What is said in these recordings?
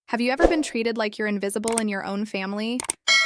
Have you ever been treated like you're invisible in your own family?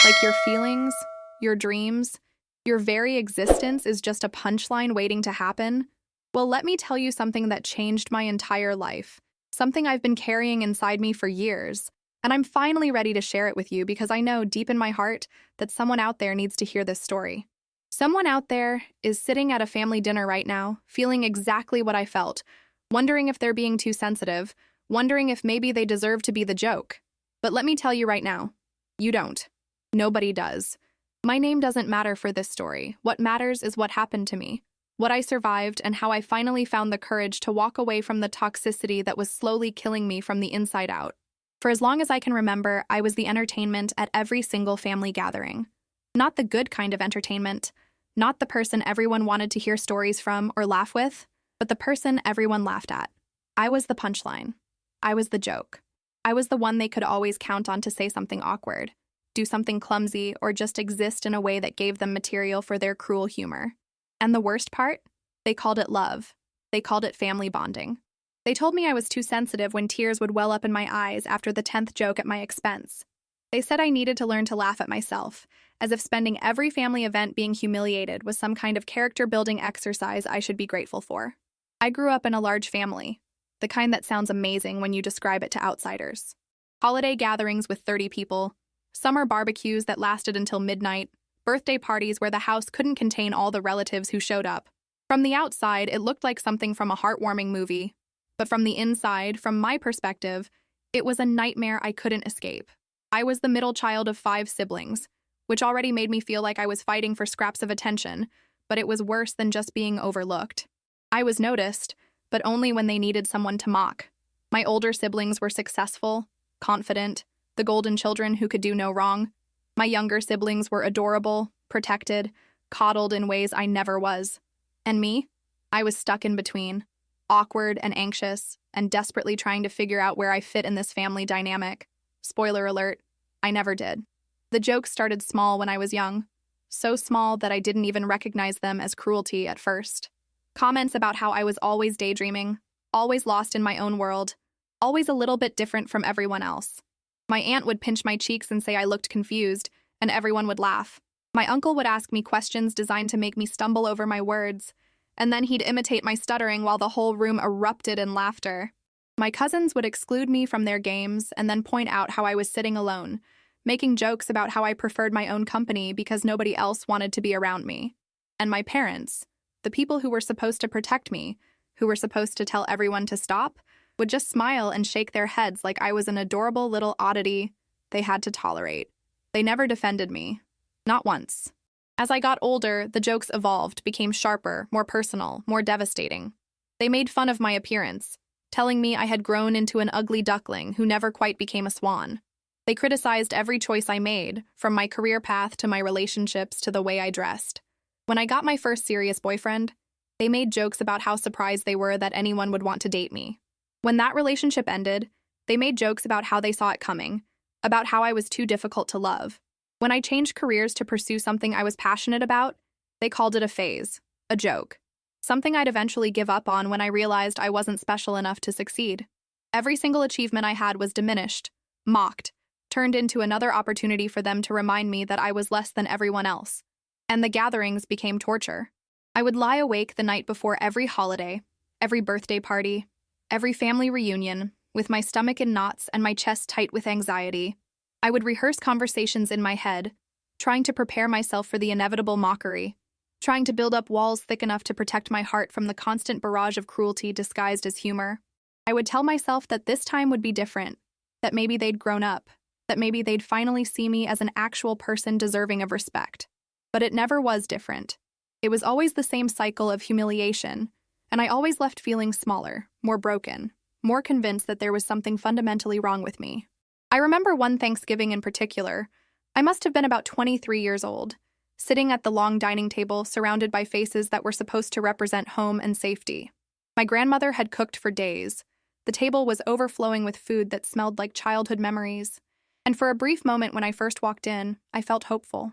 Like your feelings, your dreams, your very existence is just a punchline waiting to happen? Well, let me tell you something that changed my entire life. Something I've been carrying inside me for years. And I'm finally ready to share it with you because I know deep in my heart that someone out there needs to hear this story. Someone out there is sitting at a family dinner right now, feeling exactly what I felt, wondering if they're being too sensitive, wondering if maybe they deserve to be the joke. But let me tell you right now, you don't. Nobody does. My name doesn't matter for this story. What matters is what happened to me, what I survived, and how I finally found the courage to walk away from the toxicity that was slowly killing me from the inside out. For as long as I can remember, I was the entertainment at every single family gathering. Not the good kind of entertainment, not the person everyone wanted to hear stories from or laugh with, but the person everyone laughed at. I was the punchline. I was the joke. I was the one they could always count on to say something awkward, do something clumsy, or just exist in a way that gave them material for their cruel humor. And the worst part? They called it love. They called it family bonding. They told me I was too sensitive when tears would well up in my eyes after the 10th joke at my expense. They said I needed to learn to laugh at myself, as if spending every family event being humiliated was some kind of character-building exercise I should be grateful for. I grew up in a large family, the kind that sounds amazing when you describe it to outsiders. Holiday gatherings with 30 people, summer barbecues that lasted until midnight, birthday parties where the house couldn't contain all the relatives who showed up. From the outside, it looked like something from a heartwarming movie. But from the inside, from my perspective, it was a nightmare I couldn't escape. I was the middle child of 5 siblings, which already made me feel like I was fighting for scraps of attention, but it was worse than just being overlooked. I was noticed, but only when they needed someone to mock. My older siblings were successful, confident, the golden children who could do no wrong. My younger siblings were adorable, protected, coddled in ways I never was. And me? I was stuck in between, awkward and anxious, and desperately trying to figure out where I fit in this family dynamic. Spoiler alert, I never did. The jokes started small when I was young, so small that I didn't even recognize them as cruelty at first. Comments about how I was always daydreaming, always lost in my own world, always a little bit different from everyone else. My aunt would pinch my cheeks and say I looked confused, and everyone would laugh. My uncle would ask me questions designed to make me stumble over my words, and then he'd imitate my stuttering while the whole room erupted in laughter. My cousins would exclude me from their games and then point out how I was sitting alone, making jokes about how I preferred my own company because nobody else wanted to be around me. And my parents, the people who were supposed to protect me, who were supposed to tell everyone to stop, would just smile and shake their heads like I was an adorable little oddity they had to tolerate. They never defended me. Not once. As I got older, the jokes evolved, became sharper, more personal, more devastating. They made fun of my appearance, telling me I had grown into an ugly duckling who never quite became a swan. They criticized every choice I made, from my career path to my relationships to the way I dressed. When I got my first serious boyfriend, they made jokes about how surprised they were that anyone would want to date me. When that relationship ended, they made jokes about how they saw it coming, about how I was too difficult to love. When I changed careers to pursue something I was passionate about, they called it a phase, a joke. Something I'd eventually give up on when I realized I wasn't special enough to succeed. Every single achievement I had was diminished, mocked, turned into another opportunity for them to remind me that I was less than everyone else. And the gatherings became torture. I would lie awake the night before every holiday, every birthday party, every family reunion, with my stomach in knots and my chest tight with anxiety. I would rehearse conversations in my head, trying to prepare myself for the inevitable mockery, trying to build up walls thick enough to protect my heart from the constant barrage of cruelty disguised as humor. I would tell myself that this time would be different, that maybe they'd grown up, that maybe they'd finally see me as an actual person deserving of respect. But it never was different. It was always the same cycle of humiliation, and I always left feeling smaller, more broken, more convinced that there was something fundamentally wrong with me. I remember one Thanksgiving in particular. I must have been about 23 years old, sitting at the long dining table surrounded by faces that were supposed to represent home and safety. My grandmother had cooked for days. The table was overflowing with food that smelled like childhood memories. And for a brief moment when I first walked in, I felt hopeful.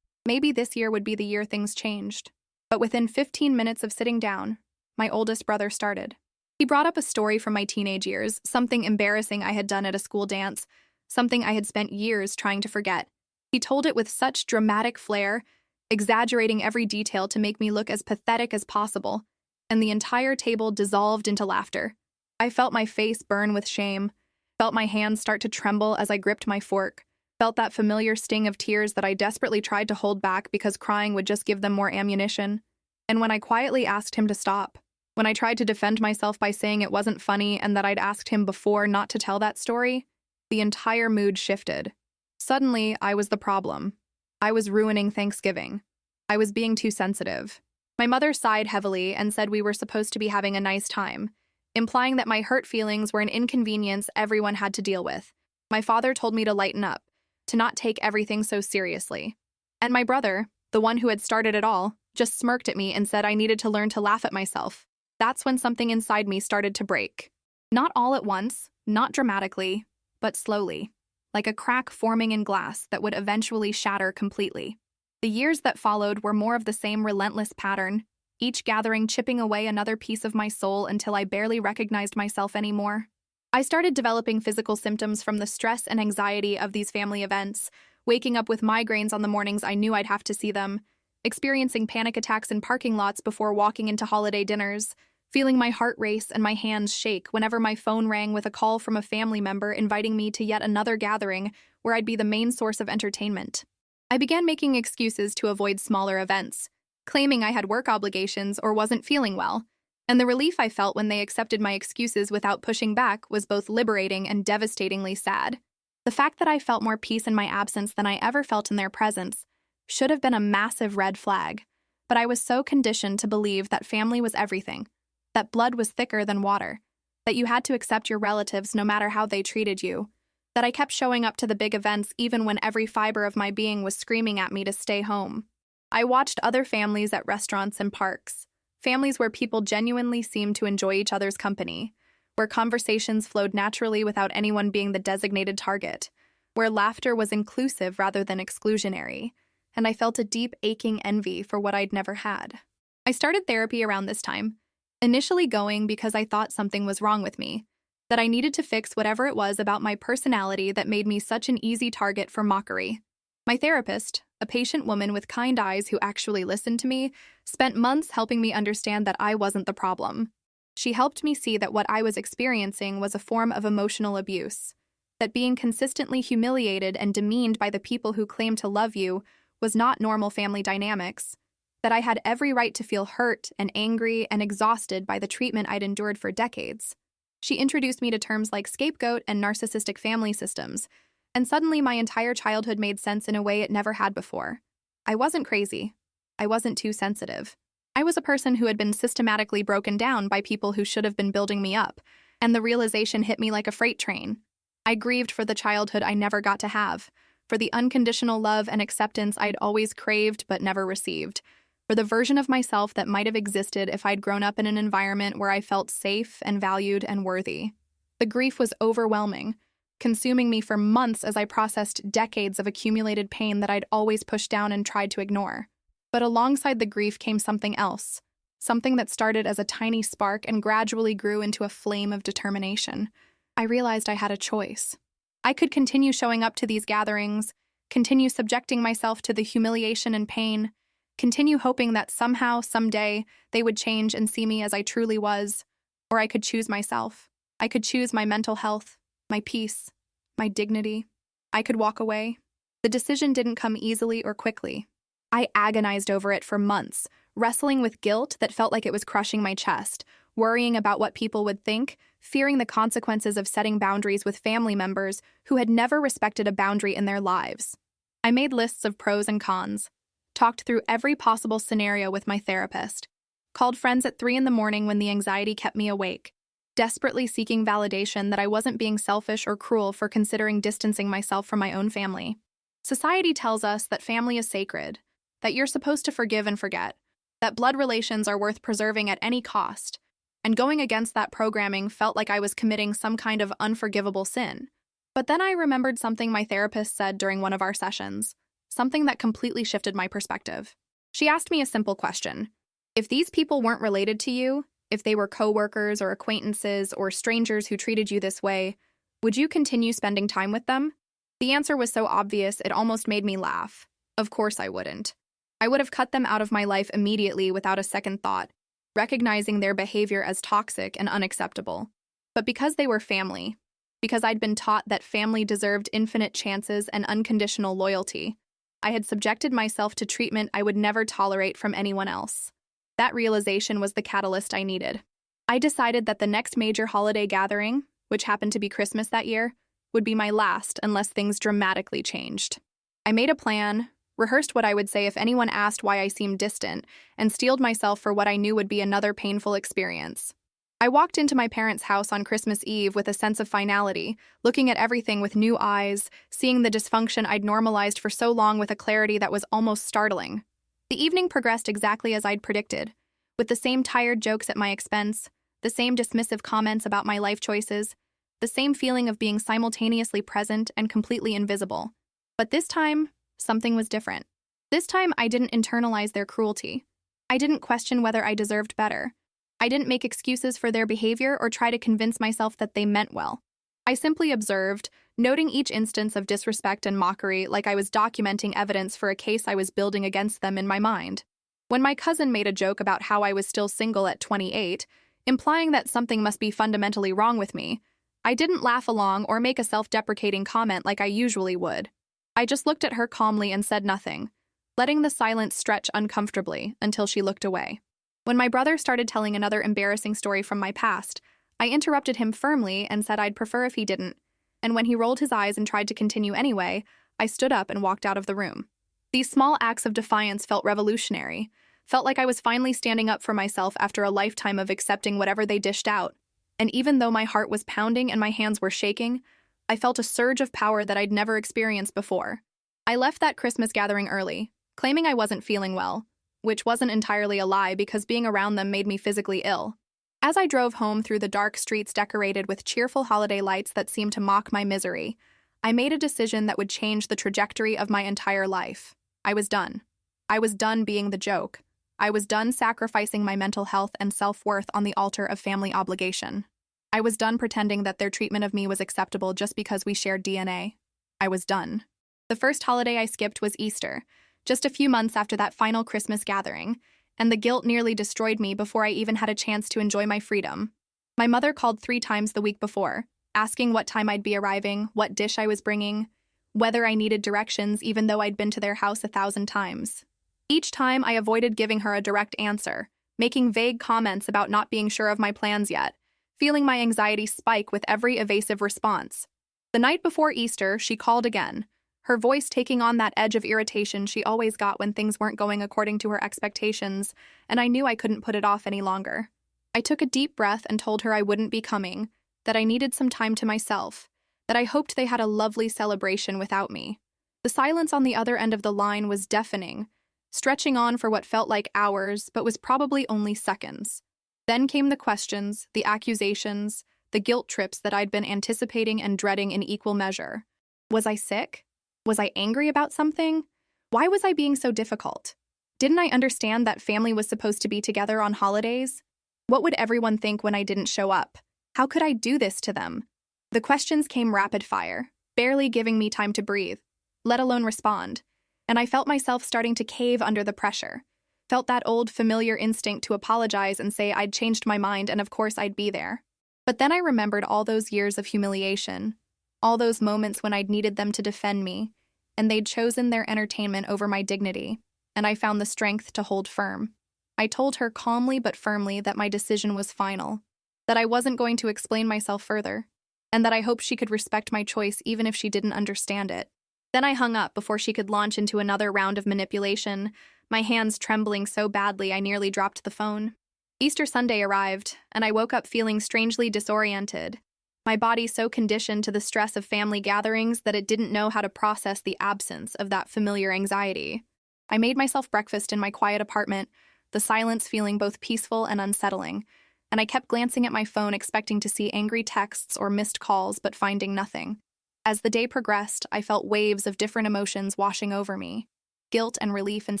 Maybe this year would be the year things changed. But within 15 minutes of sitting down, my oldest brother started. He brought up a story from my teenage years, something embarrassing I had done at a school dance, something I had spent years trying to forget. He told it with such dramatic flair, exaggerating every detail to make me look as pathetic as possible, and the entire table dissolved into laughter. I felt my face burn with shame, felt my hands start to tremble as I gripped my fork, felt that familiar sting of tears that I desperately tried to hold back because crying would just give them more ammunition. And when I quietly asked him to stop, when I tried to defend myself by saying it wasn't funny and that I'd asked him before not to tell that story, the entire mood shifted. Suddenly, I was the problem. I was ruining Thanksgiving. I was being too sensitive. My mother sighed heavily and said we were supposed to be having a nice time, implying that my hurt feelings were an inconvenience everyone had to deal with. My father told me to lighten up, to not take everything so seriously. And my brother, the one who had started it all, just smirked at me and said I needed to learn to laugh at myself. That's when something inside me started to break. Not all at once, not dramatically, but slowly, like a crack forming in glass that would eventually shatter completely. The years that followed were more of the same relentless pattern, each gathering chipping away another piece of my soul until I barely recognized myself anymore. I started developing physical symptoms from the stress and anxiety of these family events, waking up with migraines on the mornings I knew I'd have to see them, experiencing panic attacks in parking lots before walking into holiday dinners, feeling my heart race and my hands shake whenever my phone rang with a call from a family member inviting me to yet another gathering where I'd be the main source of entertainment. I began making excuses to avoid smaller events, claiming I had work obligations or wasn't feeling well, and the relief I felt when they accepted my excuses without pushing back was both liberating and devastatingly sad. The fact that I felt more peace in my absence than I ever felt in their presence should have been a massive red flag, but I was so conditioned to believe that family was everything, that blood was thicker than water, that you had to accept your relatives no matter how they treated you, that I kept showing up to the big events even when every fiber of my being was screaming at me to stay home. I watched other families at restaurants and parks, families where people genuinely seemed to enjoy each other's company, where conversations flowed naturally without anyone being the designated target, where laughter was inclusive rather than exclusionary, and I felt a deep, aching envy for what I'd never had. I started therapy around this time, initially going because I thought something was wrong with me, that I needed to fix whatever it was about my personality that made me such an easy target for mockery. My therapist, a patient woman with kind eyes who actually listened to me, spent months helping me understand that I wasn't the problem. She helped me see that what I was experiencing was a form of emotional abuse, that being consistently humiliated and demeaned by the people who claimed to love you was not normal family dynamics, that I had every right to feel hurt and angry and exhausted by the treatment I'd endured for decades. She introduced me to terms like scapegoat and narcissistic family systems, and suddenly my entire childhood made sense in a way it never had before. I wasn't crazy. I wasn't too sensitive. I was a person who had been systematically broken down by people who should have been building me up, and the realization hit me like a freight train. I grieved for the childhood I never got to have, for the unconditional love and acceptance I'd always craved but never received, for the version of myself that might have existed if I'd grown up in an environment where I felt safe and valued and worthy. The grief was overwhelming, consuming me for months as I processed decades of accumulated pain that I'd always pushed down and tried to ignore. But alongside the grief came something else, something that started as a tiny spark and gradually grew into a flame of determination. I realized I had a choice. I could continue showing up to these gatherings, continue subjecting myself to the humiliation and pain, continue hoping that somehow, someday, they would change and see me as I truly was, or I could choose myself. I could choose my mental health, my peace, my dignity. I could walk away. The decision didn't come easily or quickly. I agonized over it for months, wrestling with guilt that felt like it was crushing my chest, worrying about what people would think, fearing the consequences of setting boundaries with family members who had never respected a boundary in their lives. I made lists of pros and cons, talked through every possible scenario with my therapist, called friends at 3 a.m. when the anxiety kept me awake, desperately seeking validation that I wasn't being selfish or cruel for considering distancing myself from my own family. Society tells us that family is sacred, that you're supposed to forgive and forget, that blood relations are worth preserving at any cost, and going against that programming felt like I was committing some kind of unforgivable sin. But then I remembered something my therapist said during one of our sessions, something that completely shifted my perspective. She asked me a simple question. If these people weren't related to you, if they were coworkers or acquaintances or strangers who treated you this way, Would you continue spending time with them? The answer was so obvious it almost made me laugh. Of course I wouldn't. I would have cut them out of my life immediately without a second thought, recognizing their behavior as toxic and unacceptable. But because they were family, because I'd been taught that family deserved infinite chances and unconditional loyalty, I had subjected myself to treatment I would never tolerate from anyone else. That realization was the catalyst I needed. I decided that the next major holiday gathering, which happened to be Christmas that year, would be my last unless things dramatically changed. I made a plan, rehearsed what I would say if anyone asked why I seemed distant, and steeled myself for what I knew would be another painful experience. I walked into my parents' house on Christmas Eve with a sense of finality, looking at everything with new eyes, seeing the dysfunction I'd normalized for so long with a clarity that was almost startling. The evening progressed exactly as I'd predicted, with the same tired jokes at my expense, the same dismissive comments about my life choices, the same feeling of being simultaneously present and completely invisible. But this time, something was different. This time, I didn't internalize their cruelty. I didn't question whether I deserved better. I didn't make excuses for their behavior or try to convince myself that they meant well. I simply observed, noting each instance of disrespect and mockery like I was documenting evidence for a case I was building against them in my mind. When my cousin made a joke about how I was still single at 28, implying that something must be fundamentally wrong with me, I didn't laugh along or make a self-deprecating comment like I usually would. I just looked at her calmly and said nothing, letting the silence stretch uncomfortably until she looked away. When my brother started telling another embarrassing story from my past, I interrupted him firmly and said I'd prefer if he didn't, and when he rolled his eyes and tried to continue anyway, I stood up and walked out of the room. These small acts of defiance felt revolutionary, felt like I was finally standing up for myself after a lifetime of accepting whatever they dished out. And even though my heart was pounding and my hands were shaking, I felt a surge of power that I'd never experienced before. I left that Christmas gathering early, claiming I wasn't feeling well, which wasn't entirely a lie because being around them made me physically ill. As I drove home through the dark streets decorated with cheerful holiday lights that seemed to mock my misery, I made a decision that would change the trajectory of my entire life. I was done. I was done being the joke. I was done sacrificing my mental health and self-worth on the altar of family obligation. I was done pretending that their treatment of me was acceptable just because we shared DNA. I was done. The first holiday I skipped was Easter, just a few months after that final Christmas gathering, and the guilt nearly destroyed me before I even had a chance to enjoy my freedom. My mother called 3 times the week before, asking what time I'd be arriving, what dish I was bringing, whether I needed directions even though I'd been to their house 1,000 times. Each time I avoided giving her a direct answer, making vague comments about not being sure of my plans yet, feeling my anxiety spike with every evasive response. The night before Easter, she called again, her voice taking on that edge of irritation she always got when things weren't going according to her expectations, and I knew I couldn't put it off any longer. I took a deep breath and told her I wouldn't be coming, that I needed some time to myself, that I hoped they had a lovely celebration without me. The silence on the other end of the line was deafening, stretching on for what felt like hours, but was probably only seconds. Then came the questions, the accusations, the guilt trips that I'd been anticipating and dreading in equal measure. Was I sick? Was I angry about something? Why was I being so difficult? Didn't I understand that family was supposed to be together on holidays? What would everyone think when I didn't show up? How could I do this to them? The questions came rapid fire, barely giving me time to breathe, let alone respond. And I felt myself starting to cave under the pressure. Felt that old familiar instinct to apologize and say I'd changed my mind and of course I'd be there. But then I remembered all those years of humiliation, all those moments when I'd needed them to defend me, and they'd chosen their entertainment over my dignity, and I found the strength to hold firm. I told her calmly but firmly that my decision was final, that I wasn't going to explain myself further, and that I hoped she could respect my choice even if she didn't understand it. Then I hung up before she could launch into another round of manipulation, my hands trembling so badly I nearly dropped the phone. Easter Sunday arrived, and I woke up feeling strangely disoriented, my body so conditioned to the stress of family gatherings that it didn't know how to process the absence of that familiar anxiety. I made myself breakfast in my quiet apartment, the silence feeling both peaceful and unsettling, and I kept glancing at my phone expecting to see angry texts or missed calls but finding nothing. As the day progressed, I felt waves of different emotions washing over me. Guilt and relief and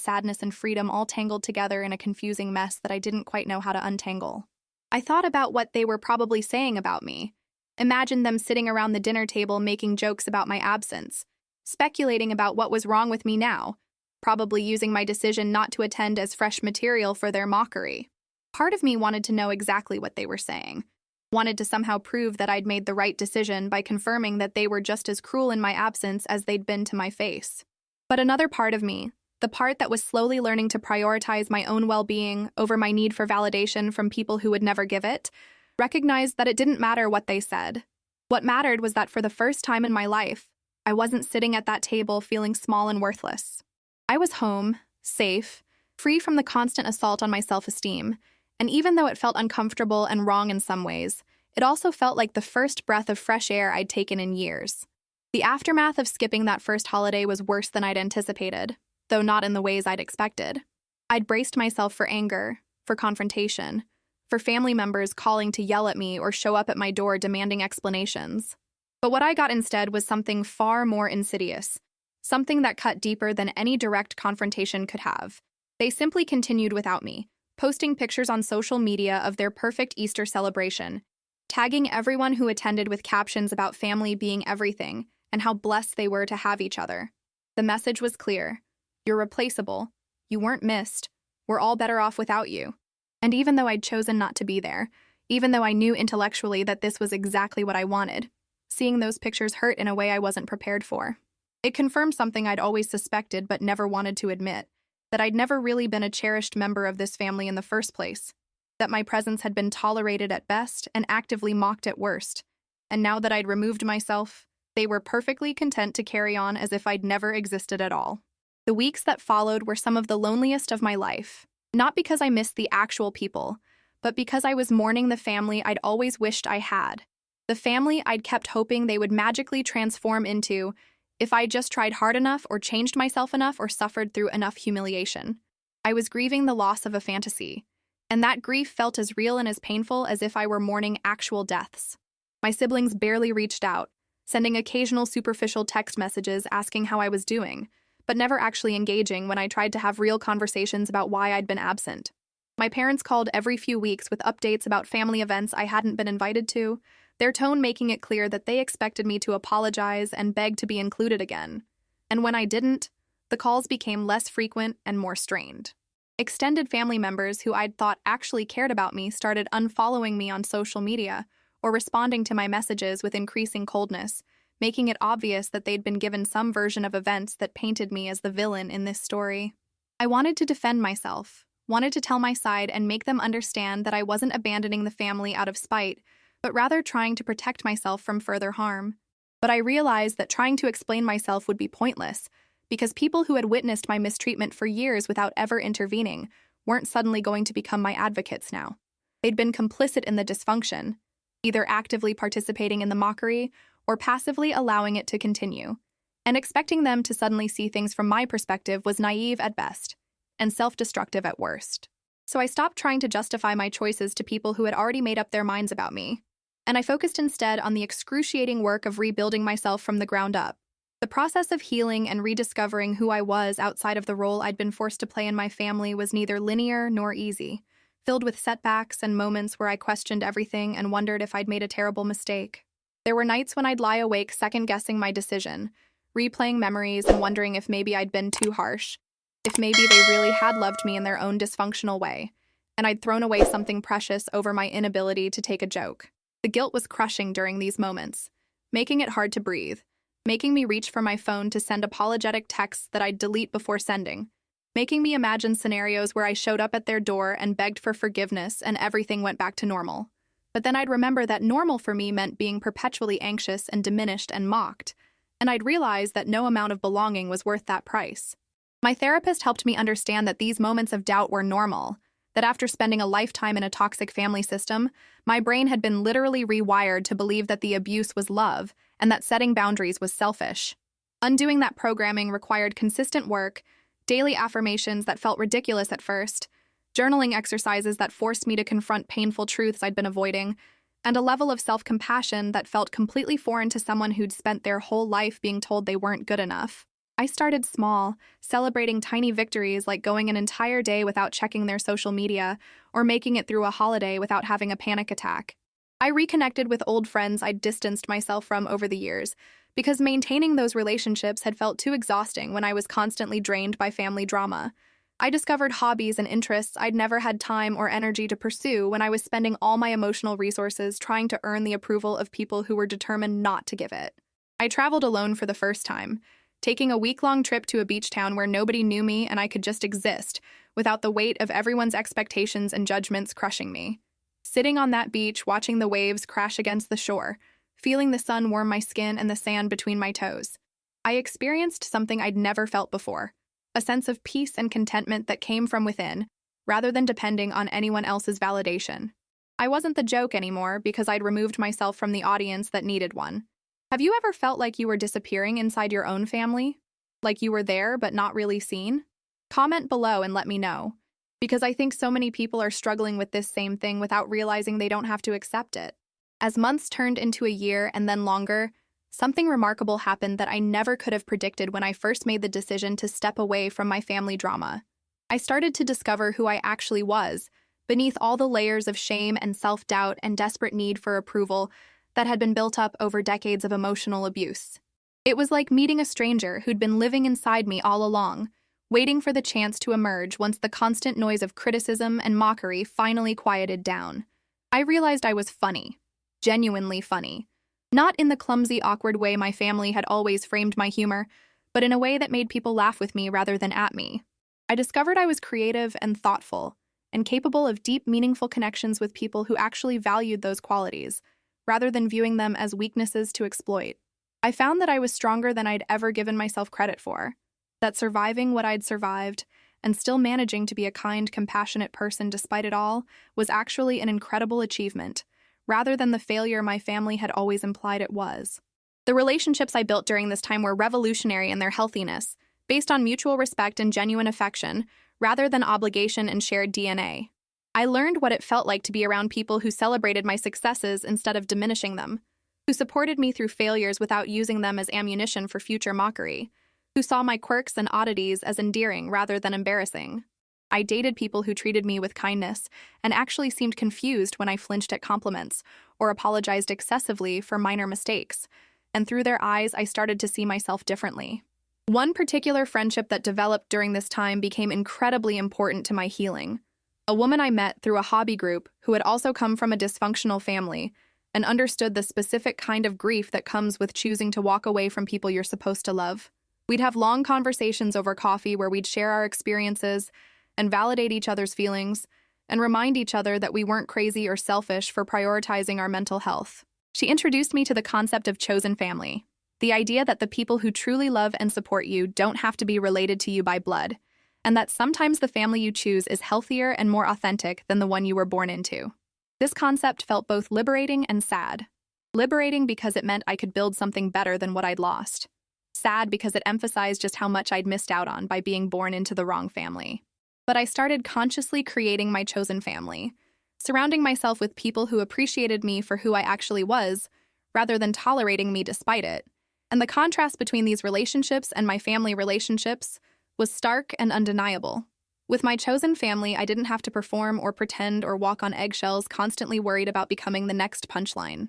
sadness and freedom all tangled together in a confusing mess that I didn't quite know how to untangle. I thought about what they were probably saying about me. Imagine them sitting around the dinner table making jokes about my absence, speculating about what was wrong with me now, probably using my decision not to attend as fresh material for their mockery. Part of me wanted to know exactly what they were saying, wanted to somehow prove that I'd made the right decision by confirming that they were just as cruel in my absence as they'd been to my face. But another part of me, the part that was slowly learning to prioritize my own well-being over my need for validation from people who would never give it, recognized that it didn't matter what they said. What mattered was that for the first time in my life, I wasn't sitting at that table feeling small and worthless. I was home, safe, free from the constant assault on my self-esteem, and even though it felt uncomfortable and wrong in some ways, it also felt like the first breath of fresh air I'd taken in years. The aftermath of skipping that first holiday was worse than I'd anticipated, though not in the ways I'd expected. I'd braced myself for anger, for confrontation, for family members calling to yell at me or show up at my door demanding explanations. But what I got instead was something far more insidious, something that cut deeper than any direct confrontation could have. They simply continued without me, posting pictures on social media of their perfect Easter celebration, tagging everyone who attended with captions about family being everything and how blessed they were to have each other. The message was clear. You're replaceable. You weren't missed. We're all better off without you. And even though I'd chosen not to be there, even though I knew intellectually that this was exactly what I wanted, seeing those pictures hurt in a way I wasn't prepared for. It confirmed something I'd always suspected but never wanted to admit, that I'd never really been a cherished member of this family in the first place, that my presence had been tolerated at best and actively mocked at worst, and now that I'd removed myself, they were perfectly content to carry on as if I'd never existed at all. The weeks that followed were some of the loneliest of my life, not because I missed the actual people, but because I was mourning the family I'd always wished I had, the family I'd kept hoping they would magically transform into if I just tried hard enough or changed myself enough or suffered through enough humiliation. I was grieving the loss of a fantasy, and that grief felt as real and as painful as if I were mourning actual deaths. My siblings barely reached out, sending occasional superficial text messages asking how I was doing, but never actually engaging when I tried to have real conversations about why I'd been absent. My parents called every few weeks with updates about family events I hadn't been invited to, their tone making it clear that they expected me to apologize and beg to be included again. And when I didn't, the calls became less frequent and more strained. Extended family members who I'd thought actually cared about me started unfollowing me on social media or responding to my messages with increasing coldness, making it obvious that they'd been given some version of events that painted me as the villain in this story. I wanted to defend myself, wanted to tell my side and make them understand that I wasn't abandoning the family out of spite, but rather trying to protect myself from further harm. But I realized that trying to explain myself would be pointless, because people who had witnessed my mistreatment for years without ever intervening weren't suddenly going to become my advocates now. They'd been complicit in the dysfunction, either actively participating in the mockery or passively allowing it to continue. And expecting them to suddenly see things from my perspective was naive at best, and self-destructive at worst. So I stopped trying to justify my choices to people who had already made up their minds about me, and I focused instead on the excruciating work of rebuilding myself from the ground up. The process of healing and rediscovering who I was outside of the role I'd been forced to play in my family was neither linear nor easy, filled with setbacks and moments where I questioned everything and wondered if I'd made a terrible mistake. There were nights when I'd lie awake second-guessing my decision, replaying memories and wondering if maybe I'd been too harsh, if maybe they really had loved me in their own dysfunctional way, and I'd thrown away something precious over my inability to take a joke. The guilt was crushing during these moments, making it hard to breathe, making me reach for my phone to send apologetic texts that I'd delete before sending, making me imagine scenarios where I showed up at their door and begged for forgiveness and everything went back to normal. But then I'd remember that normal for me meant being perpetually anxious and diminished and mocked, and I'd realize that no amount of belonging was worth that price. My therapist helped me understand that these moments of doubt were normal, that after spending a lifetime in a toxic family system, my brain had been literally rewired to believe that the abuse was love and that setting boundaries was selfish. Undoing that programming required consistent work, daily affirmations that felt ridiculous at first, journaling exercises that forced me to confront painful truths I'd been avoiding, and a level of self-compassion that felt completely foreign to someone who'd spent their whole life being told they weren't good enough. I started small, celebrating tiny victories like going an entire day without checking their social media or making it through a holiday without having a panic attack. I reconnected with old friends I'd distanced myself from over the years because maintaining those relationships had felt too exhausting when I was constantly drained by family drama. I discovered hobbies and interests I'd never had time or energy to pursue when I was spending all my emotional resources trying to earn the approval of people who were determined not to give it. I traveled alone for the first time, taking a week-long trip to a beach town where nobody knew me and I could just exist without the weight of everyone's expectations and judgments crushing me. Sitting on that beach, watching the waves crash against the shore, feeling the sun warm my skin and the sand between my toes, I experienced something I'd never felt before, a sense of peace and contentment that came from within, rather than depending on anyone else's validation. I wasn't the joke anymore because I'd removed myself from the audience that needed one. Have you ever felt like you were disappearing inside your own family? Like you were there but not really seen? Comment below and let me know, because I think so many people are struggling with this same thing without realizing they don't have to accept it. As months turned into a year and then longer, something remarkable happened that I never could have predicted when I first made the decision to step away from my family drama. I started to discover who I actually was, beneath all the layers of shame and self-doubt and desperate need for approval that had been built up over decades of emotional abuse. It was like meeting a stranger who'd been living inside me all along, waiting for the chance to emerge once the constant noise of criticism and mockery finally quieted down. I realized I was funny, genuinely funny. Not in the clumsy, awkward way my family had always framed my humor, but in a way that made people laugh with me rather than at me. I discovered I was creative and thoughtful, and capable of deep, meaningful connections with people who actually valued those qualities, rather than viewing them as weaknesses to exploit. I found that I was stronger than I'd ever given myself credit for, that surviving what I'd survived and still managing to be a kind, compassionate person despite it all was actually an incredible achievement, rather than the failure my family had always implied it was. The relationships I built during this time were revolutionary in their healthiness, based on mutual respect and genuine affection, rather than obligation and shared DNA. I learned what it felt like to be around people who celebrated my successes instead of diminishing them, who supported me through failures without using them as ammunition for future mockery, who saw my quirks and oddities as endearing rather than embarrassing. I dated people who treated me with kindness and actually seemed confused when I flinched at compliments or apologized excessively for minor mistakes, and through their eyes I started to see myself differently. One particular friendship that developed during this time became incredibly important to my healing. A woman I met through a hobby group who had also come from a dysfunctional family and understood the specific kind of grief that comes with choosing to walk away from people you're supposed to love. We'd have long conversations over coffee where we'd share our experiences and validate each other's feelings and remind each other that we weren't crazy or selfish for prioritizing our mental health. She introduced me to the concept of chosen family, the idea that the people who truly love and support you don't have to be related to you by blood, and that sometimes the family you choose is healthier and more authentic than the one you were born into. This concept felt both liberating and sad. Liberating because it meant I could build something better than what I'd lost. Sad because it emphasized just how much I'd missed out on by being born into the wrong family. But I started consciously creating my chosen family, surrounding myself with people who appreciated me for who I actually was, rather than tolerating me despite it. And the contrast between these relationships and my family relationships was stark and undeniable. With my chosen family, I didn't have to perform or pretend or walk on eggshells, constantly worried about becoming the next punchline.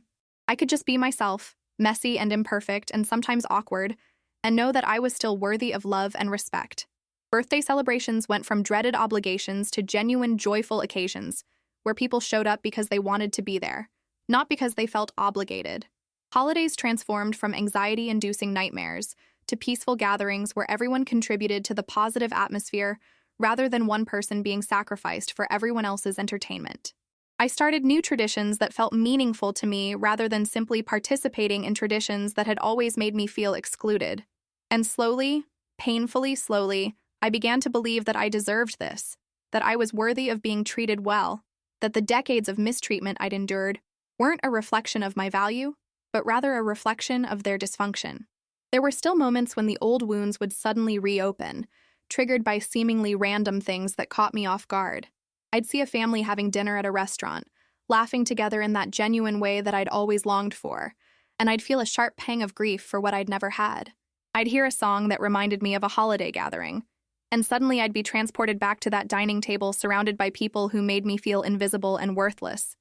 I could just be myself, messy and imperfect and sometimes awkward, and know that I was still worthy of love and respect. Birthday celebrations went from dreaded obligations to genuine, joyful occasions, where people showed up because they wanted to be there, not because they felt obligated. Holidays transformed from anxiety-inducing nightmares to peaceful gatherings where everyone contributed to the positive atmosphere rather than one person being sacrificed for everyone else's entertainment. I started new traditions that felt meaningful to me rather than simply participating in traditions that had always made me feel excluded. And slowly, painfully slowly, I began to believe that I deserved this, that I was worthy of being treated well, that the decades of mistreatment I'd endured weren't a reflection of my value, but rather a reflection of their dysfunction. There were still moments when the old wounds would suddenly reopen, triggered by seemingly random things that caught me off guard. I'd see a family having dinner at a restaurant, laughing together in that genuine way that I'd always longed for, and I'd feel a sharp pang of grief for what I'd never had. I'd hear a song that reminded me of a holiday gathering, and suddenly I'd be transported back to that dining table surrounded by people who made me feel invisible and worthless.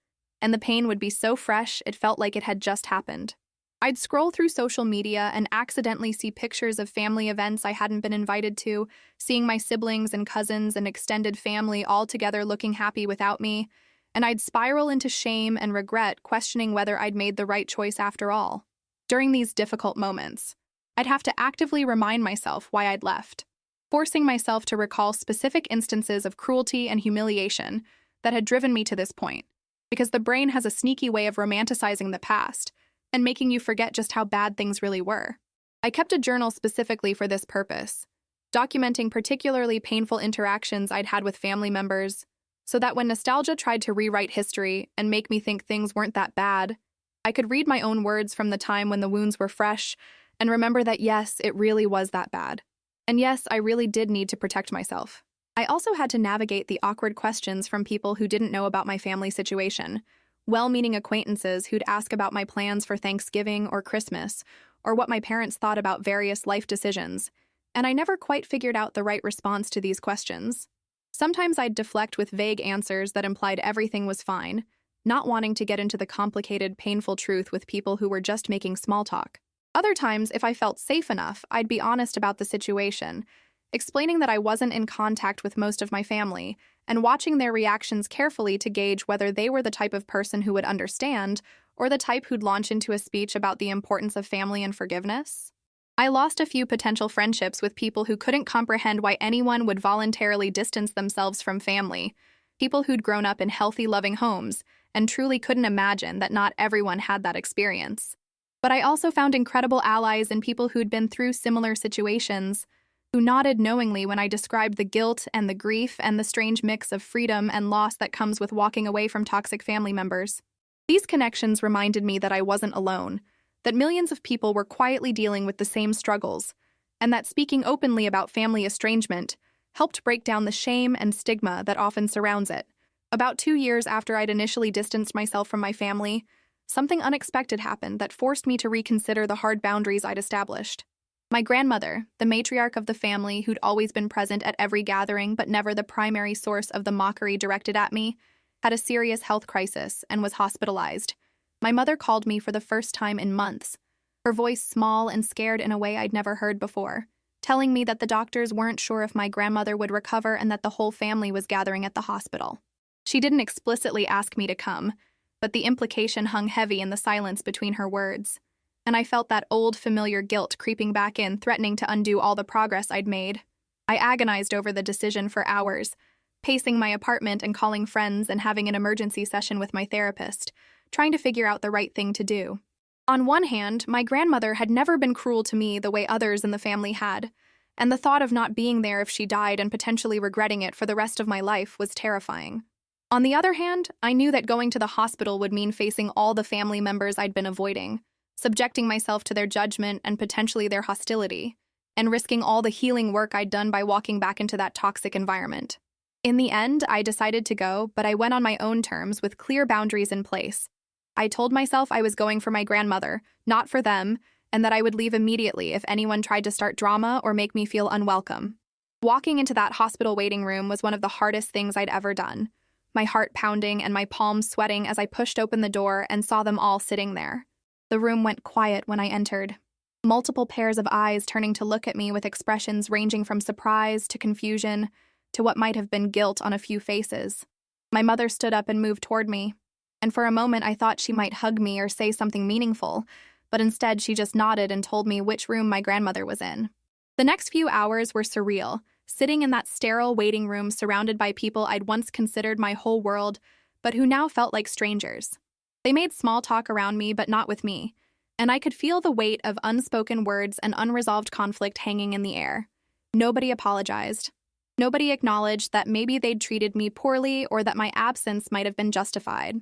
and the pain would be so fresh it felt like it had just happened. I'd scroll through social media and accidentally see pictures of family events I hadn't been invited to, seeing my siblings and cousins and extended family all together looking happy without me, and I'd spiral into shame and regret, questioning whether I'd made the right choice after all. During these difficult moments, I'd have to actively remind myself why I'd left, forcing myself to recall specific instances of cruelty and humiliation that had driven me to this point, because the brain has a sneaky way of romanticizing the past and making you forget just how bad things really were. I kept a journal specifically for this purpose, documenting particularly painful interactions I'd had with family members, so that when nostalgia tried to rewrite history and make me think things weren't that bad, I could read my own words from the time when the wounds were fresh and remember that yes, it really was that bad. And yes, I really did need to protect myself. I also had to navigate the awkward questions from people who didn't know about my family situation, well-meaning acquaintances who'd ask about my plans for Thanksgiving or Christmas, or what my parents thought about various life decisions, and I never quite figured out the right response to these questions. Sometimes I'd deflect with vague answers that implied everything was fine, not wanting to get into the complicated, painful truth with people who were just making small talk. Other times, if I felt safe enough, I'd be honest about the situation, explaining that I wasn't in contact with most of my family, and watching their reactions carefully to gauge whether they were the type of person who would understand, or the type who'd launch into a speech about the importance of family and forgiveness. I lost a few potential friendships with people who couldn't comprehend why anyone would voluntarily distance themselves from family, people who'd grown up in healthy, loving homes, and truly couldn't imagine that not everyone had that experience. But I also found incredible allies in people who'd been through similar situations, who nodded knowingly when I described the guilt and the grief and the strange mix of freedom and loss that comes with walking away from toxic family members. These connections reminded me that I wasn't alone, that millions of people were quietly dealing with the same struggles, and that speaking openly about family estrangement helped break down the shame and stigma that often surrounds it. About 2 years after I'd initially distanced myself from my family, something unexpected happened that forced me to reconsider the hard boundaries I'd established. My grandmother, the matriarch of the family who'd always been present at every gathering but never the primary source of the mockery directed at me, had a serious health crisis and was hospitalized. My mother called me for the first time in months, her voice small and scared in a way I'd never heard before, telling me that the doctors weren't sure if my grandmother would recover and that the whole family was gathering at the hospital. She didn't explicitly ask me to come, but the implication hung heavy in the silence between her words, and I felt that old familiar guilt creeping back in, threatening to undo all the progress I'd made. I agonized over the decision for hours, pacing my apartment and calling friends and having an emergency session with my therapist, trying to figure out the right thing to do. On one hand, my grandmother had never been cruel to me the way others in the family had, and the thought of not being there if she died and potentially regretting it for the rest of my life was terrifying. On the other hand, I knew that going to the hospital would mean facing all the family members I'd been avoiding, subjecting myself to their judgment and potentially their hostility, and risking all the healing work I'd done by walking back into that toxic environment. In the end, I decided to go, but I went on my own terms with clear boundaries in place. I told myself I was going for my grandmother, not for them, and that I would leave immediately if anyone tried to start drama or make me feel unwelcome. Walking into that hospital waiting room was one of the hardest things I'd ever done, my heart pounding and my palms sweating as I pushed open the door and saw them all sitting there. The room went quiet when I entered, multiple pairs of eyes turning to look at me with expressions ranging from surprise to confusion to what might have been guilt on a few faces. My mother stood up and moved toward me, and for a moment I thought she might hug me or say something meaningful, but instead she just nodded and told me which room my grandmother was in. The next few hours were surreal, sitting in that sterile waiting room surrounded by people I'd once considered my whole world, but who now felt like strangers. They made small talk around me, but not with me, and I could feel the weight of unspoken words and unresolved conflict hanging in the air. Nobody apologized. Nobody acknowledged that maybe they'd treated me poorly or that my absence might have been justified.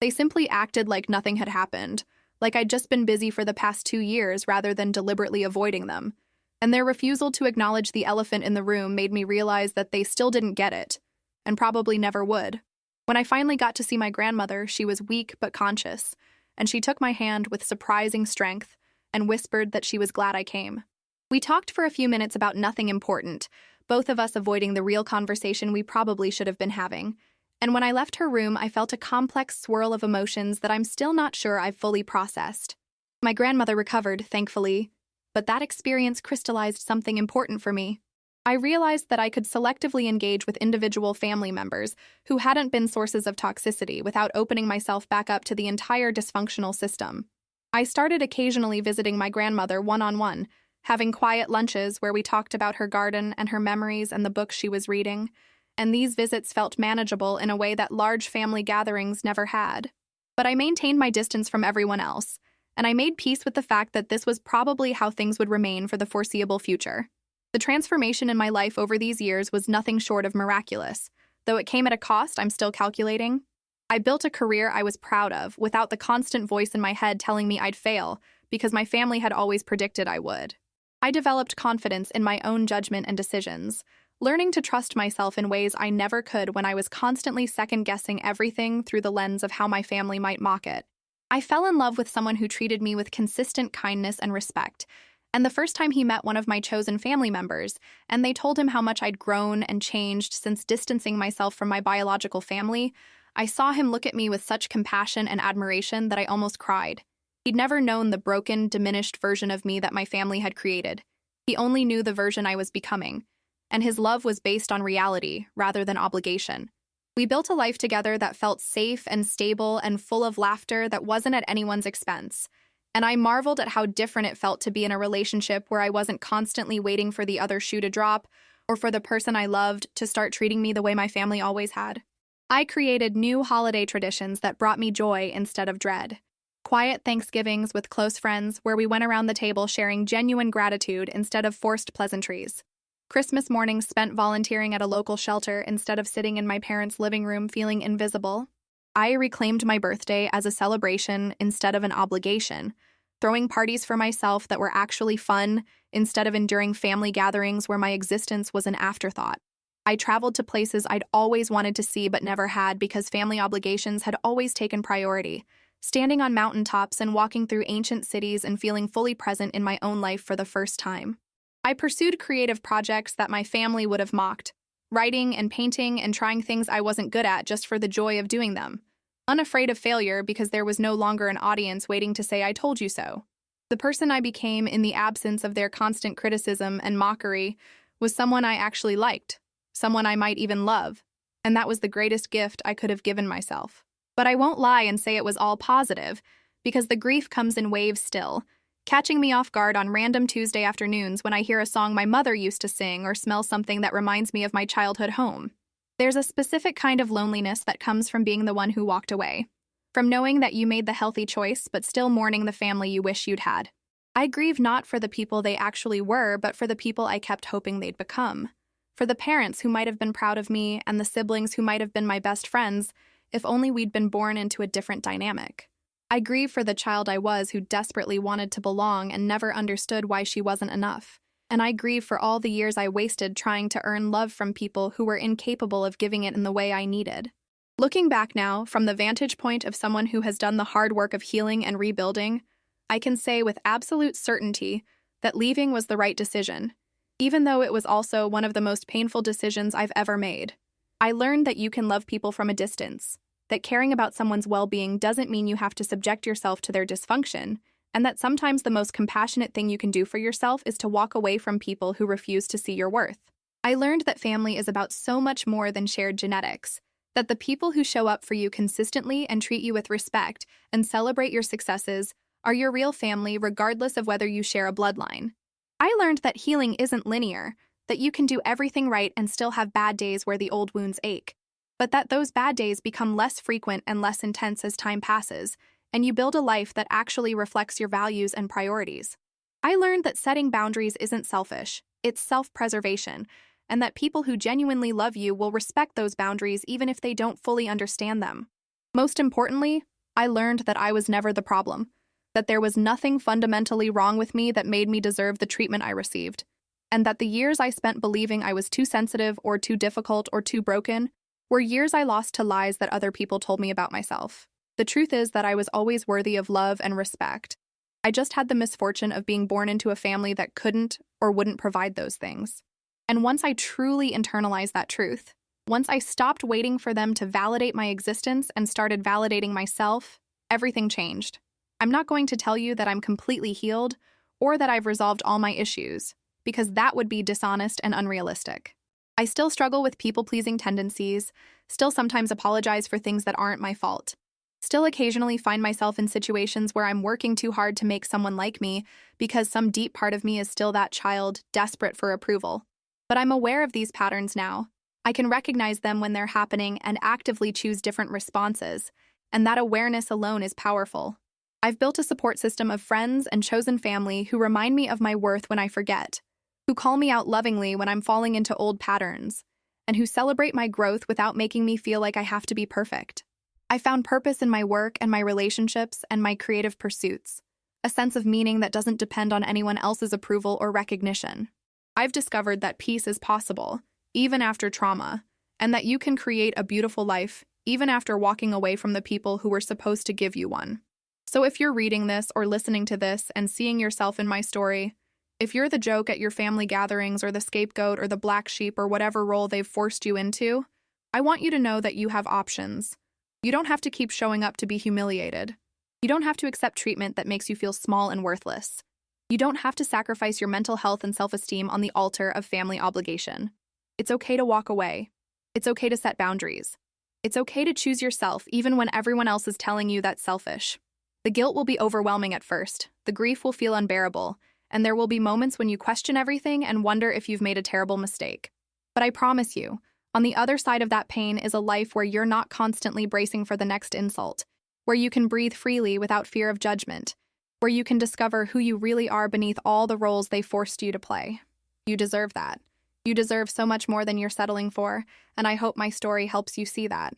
They simply acted like nothing had happened, like I'd just been busy for the past 2 years rather than deliberately avoiding them. And their refusal to acknowledge the elephant in the room made me realize that they still didn't get it, and probably never would. When I finally got to see my grandmother, she was weak but conscious, and she took my hand with surprising strength and whispered that she was glad I came. We talked for a few minutes about nothing important, both of us avoiding the real conversation we probably should have been having, And when I left her room, I felt a complex swirl of emotions that I'm still not sure I've fully processed. My grandmother recovered, thankfully, but that experience crystallized something important for me. I realized that I could selectively engage with individual family members who hadn't been sources of toxicity without opening myself back up to the entire dysfunctional system. I started occasionally visiting my grandmother one-on-one, having quiet lunches where we talked about her garden and her memories and the books she was reading, and these visits felt manageable in a way that large family gatherings never had. But I maintained my distance from everyone else, and I made peace with the fact that this was probably how things would remain for the foreseeable future. The transformation in my life over these years was nothing short of miraculous, though it came at a cost I'm still calculating. I built a career I was proud of without the constant voice in my head telling me I'd fail, because my family had always predicted I would. I developed confidence in my own judgment and decisions, learning to trust myself in ways I never could when I was constantly second-guessing everything through the lens of how my family might mock it. I fell in love with someone who treated me with consistent kindness and respect, and the first time he met one of my chosen family members, and they told him how much I'd grown and changed since distancing myself from my biological family, I saw him look at me with such compassion and admiration that I almost cried. He'd never known the broken, diminished version of me that my family had created. He only knew the version I was becoming, and his love was based on reality rather than obligation. We built a life together that felt safe and stable and full of laughter that wasn't at anyone's expense, and I marveled at how different it felt to be in a relationship where I wasn't constantly waiting for the other shoe to drop or for the person I loved to start treating me the way my family always had. I created new holiday traditions that brought me joy instead of dread. Quiet Thanksgivings with close friends where we went around the table sharing genuine gratitude instead of forced pleasantries. Christmas mornings spent volunteering at a local shelter instead of sitting in my parents' living room feeling invisible. I reclaimed my birthday as a celebration instead of an obligation, throwing parties for myself that were actually fun instead of enduring family gatherings where my existence was an afterthought. I traveled to places I'd always wanted to see but never had because family obligations had always taken priority, standing on mountaintops and walking through ancient cities and feeling fully present in my own life for the first time. I pursued creative projects that my family would have mocked, writing and painting and trying things I wasn't good at just for the joy of doing them, unafraid of failure because there was no longer an audience waiting to say I told you so. The person I became in the absence of their constant criticism and mockery was someone I actually liked, someone I might even love, and that was the greatest gift I could have given myself. But I won't lie and say it was all positive, because the grief comes in waves still, catching me off guard on random Tuesday afternoons when I hear a song my mother used to sing or smell something that reminds me of my childhood home. There's a specific kind of loneliness that comes from being the one who walked away, from knowing that you made the healthy choice but still mourning the family you wish you'd had. I grieve not for the people they actually were, but for the people I kept hoping they'd become. For the parents who might have been proud of me and the siblings who might have been my best friends, if only we'd been born into a different dynamic. I grieve for the child I was who desperately wanted to belong and never understood why she wasn't enough. And I grieve for all the years I wasted trying to earn love from people who were incapable of giving it in the way I needed. Looking back now, from the vantage point of someone who has done the hard work of healing and rebuilding, I can say with absolute certainty that leaving was the right decision, even though it was also one of the most painful decisions I've ever made. I learned that you can love people from a distance, that caring about someone's well-being doesn't mean you have to subject yourself to their dysfunction, and that sometimes the most compassionate thing you can do for yourself is to walk away from people who refuse to see your worth. I learned that family is about so much more than shared genetics, that the people who show up for you consistently and treat you with respect and celebrate your successes are your real family regardless of whether you share a bloodline. I learned that healing isn't linear, that you can do everything right and still have bad days where the old wounds ache, but that those bad days become less frequent and less intense as time passes, and you build a life that actually reflects your values and priorities. I learned that setting boundaries isn't selfish, it's self-preservation, and that people who genuinely love you will respect those boundaries even if they don't fully understand them. Most importantly, I learned that I was never the problem, that there was nothing fundamentally wrong with me that made me deserve the treatment I received, and that the years I spent believing I was too sensitive or too difficult or too broken were years I lost to lies that other people told me about myself. The truth is that I was always worthy of love and respect. I just had the misfortune of being born into a family that couldn't or wouldn't provide those things. And once I truly internalized that truth, Once I stopped waiting for them to validate my existence and started validating myself, everything changed. I'm not going to tell you that I'm completely healed or that I've resolved all my issues, because that would be dishonest and unrealistic. I still struggle with people-pleasing tendencies, still sometimes apologize for things that aren't my fault, still occasionally find myself in situations where I'm working too hard to make someone like me because some deep part of me is still that child desperate for approval. But I'm aware of these patterns now. I can recognize them when they're happening and actively choose different responses, and that awareness alone is powerful. I've built a support system of friends and chosen family who remind me of my worth when I forget, who call me out lovingly when I'm falling into old patterns, and who celebrate my growth without making me feel like I have to be perfect. I found purpose in my work and my relationships and my creative pursuits, a sense of meaning that doesn't depend on anyone else's approval or recognition. I've discovered that peace is possible, even after trauma, and that you can create a beautiful life even after walking away from the people who were supposed to give you one. So if you're reading this or listening to this and seeing yourself in my story, if you're the joke at your family gatherings or the scapegoat or the black sheep or whatever role they've forced you into, I want you to know that you have options. You don't have to keep showing up to be humiliated. You don't have to accept treatment that makes you feel small and worthless. You don't have to sacrifice your mental health and self-esteem on the altar of family obligation. It's okay to walk away. It's okay to set boundaries. It's okay to choose yourself even when everyone else is telling you that's selfish. The guilt will be overwhelming at first, the grief will feel unbearable, and there will be moments when you question everything and wonder if you've made a terrible mistake. But I promise you, on the other side of that pain is a life where you're not constantly bracing for the next insult, where you can breathe freely without fear of judgment, where you can discover who you really are beneath all the roles they forced you to play. You deserve that. You deserve so much more than you're settling for, and I hope my story helps you see that.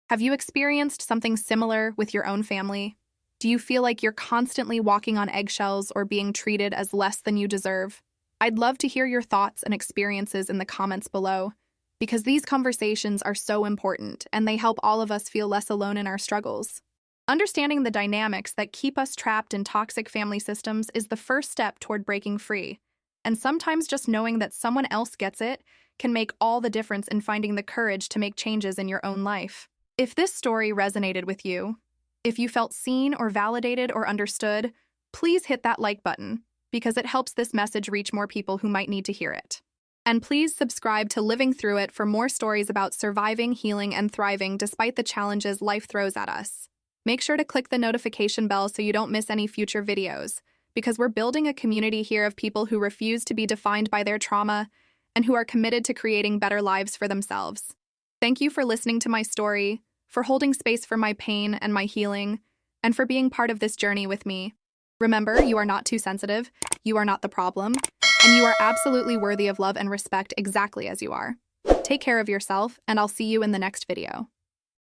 Have you experienced something similar with your own family? Do you feel like you're constantly walking on eggshells or being treated as less than you deserve? I'd love to hear your thoughts and experiences in the comments below, because these conversations are so important and they help all of us feel less alone in our struggles. Understanding the dynamics that keep us trapped in toxic family systems is the first step toward breaking free. And sometimes just knowing that someone else gets it can make all the difference in finding the courage to make changes in your own life. If this story resonated with you, if you felt seen or validated or understood, please hit that like button, because it helps this message reach more people who might need to hear it. And please subscribe to Living Through It for more stories about surviving, healing, and thriving despite the challenges life throws at us. Make sure to click the notification bell so you don't miss any future videos, because we're building a community here of people who refuse to be defined by their trauma and who are committed to creating better lives for themselves. Thank you for listening to my story, for holding space for my pain and my healing, and for being part of this journey with me. Remember, you are not too sensitive, you are not the problem, and you are absolutely worthy of love and respect exactly as you are. Take care of yourself, and I'll see you in the next video.